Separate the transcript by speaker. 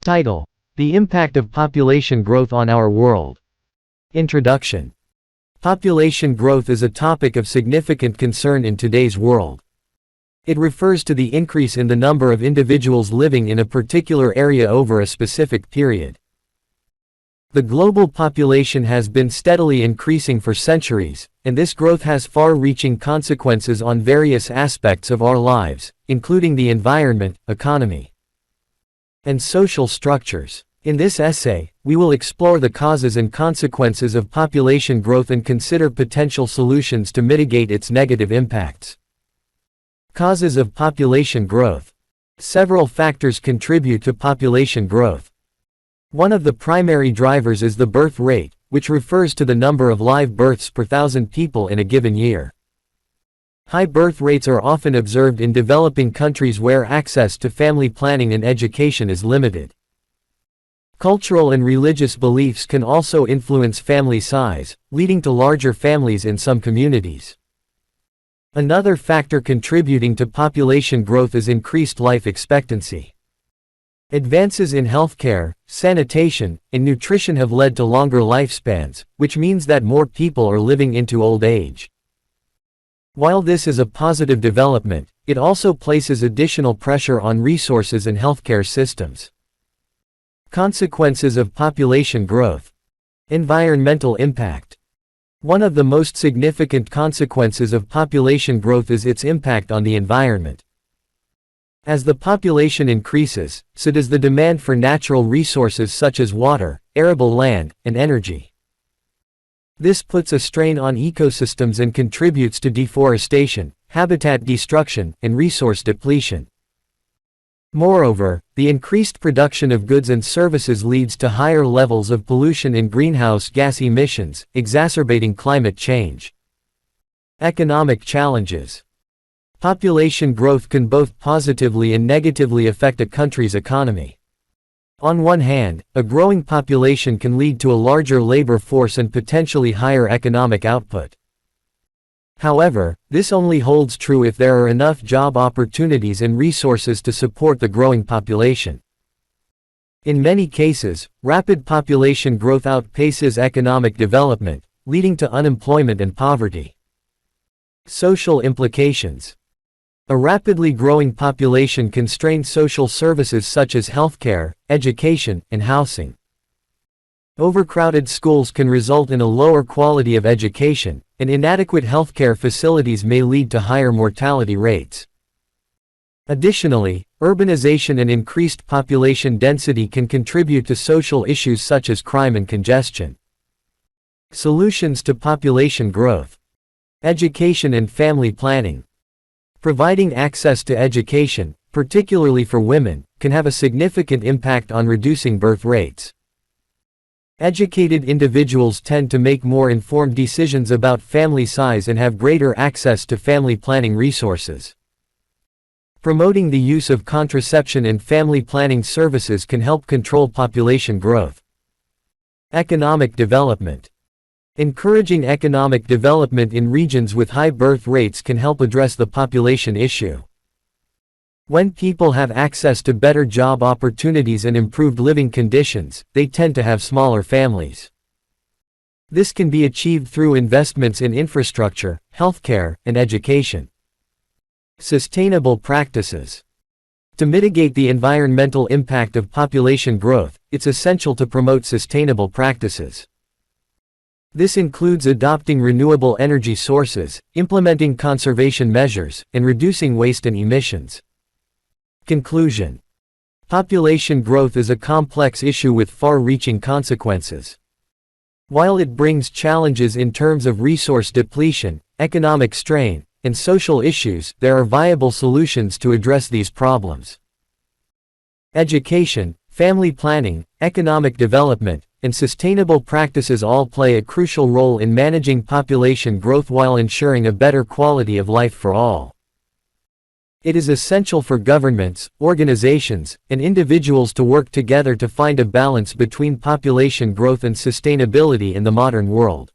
Speaker 1: Title: The Impact of Population Growth on Our World. Introduction. Population growth is a topic of significant concern in today's world. It refers to the increase in the number of individuals living in a particular area over a specific period. The global population has been steadily increasing for centuries, and this growth has far-reaching consequences on various aspects of our lives, including the environment, economy, and social structures. In this essay, we will explore the causes and consequences of population growth and consider potential solutions to mitigate its negative impacts. Causes of population growth. Several factors contribute to population growth. One of the primary drivers is the birth rate, which refers to the number of live births per thousand people in a given year. High birth rates are often observed in developing countries where access to family planning and education is limited. Cultural and religious beliefs can also influence family size, leading to larger families in some communities. Another factor contributing to population growth is increased life expectancy. Advances in healthcare, sanitation, and nutrition have led to longer lifespans, which means that more people are living into old age. While this is a positive development, it also places additional pressure on resources and healthcare systems. Consequences of population growth. Environmental impact. One of the most significant consequences of population growth is its impact on the environment. As the population increases, so does the demand for natural resources such as water, arable land, and energy. This puts a strain on ecosystems and contributes to deforestation, habitat destruction, and resource depletion. Moreover, the increased production of goods and services leads to higher levels of pollution and greenhouse gas emissions, exacerbating climate change. Economic challenges. Population growth can both positively and negatively affect a country's economy. On one hand, a growing population can lead to a larger labor force and potentially higher economic output. However, this only holds true if there are enough job opportunities and resources to support the growing population. In many cases, rapid population growth outpaces economic development, leading to unemployment and poverty. Social implications. A rapidly growing population can strain social services such as healthcare, education, and housing. Overcrowded schools can result in a lower quality of education, and inadequate healthcare facilities may lead to higher mortality rates. Additionally, urbanization and increased population density can contribute to social issues such as crime and congestion. Solutions to population growth. Education and family planning. Providing access to education, particularly for women, can have a significant impact on reducing birth rates. Educated individuals tend to make more informed decisions about family size and have greater access to family planning resources. Promoting the use of contraception and family planning services can help control population growth. Economic development. Encouraging economic development in regions with high birth rates can help address the population issue. When people have access to better job opportunities and improved living conditions, they tend to have smaller families. This can be achieved through investments in infrastructure, healthcare, and education. Sustainable practices. To mitigate the environmental impact of population growth, it's essential to promote sustainable practices. This includes adopting renewable energy sources, implementing conservation measures, and reducing waste and emissions. Conclusion. Population growth is a complex issue with far-reaching consequences. While it brings challenges in terms of resource depletion, economic strain, and social issues, there are viable solutions to address these problems. Education, family planning, economic development, and sustainable practices all play a crucial role in managing population growth while ensuring a better quality of life for all. It is essential for governments, organizations, and individuals to work together to find a balance between population growth and sustainability in the modern world.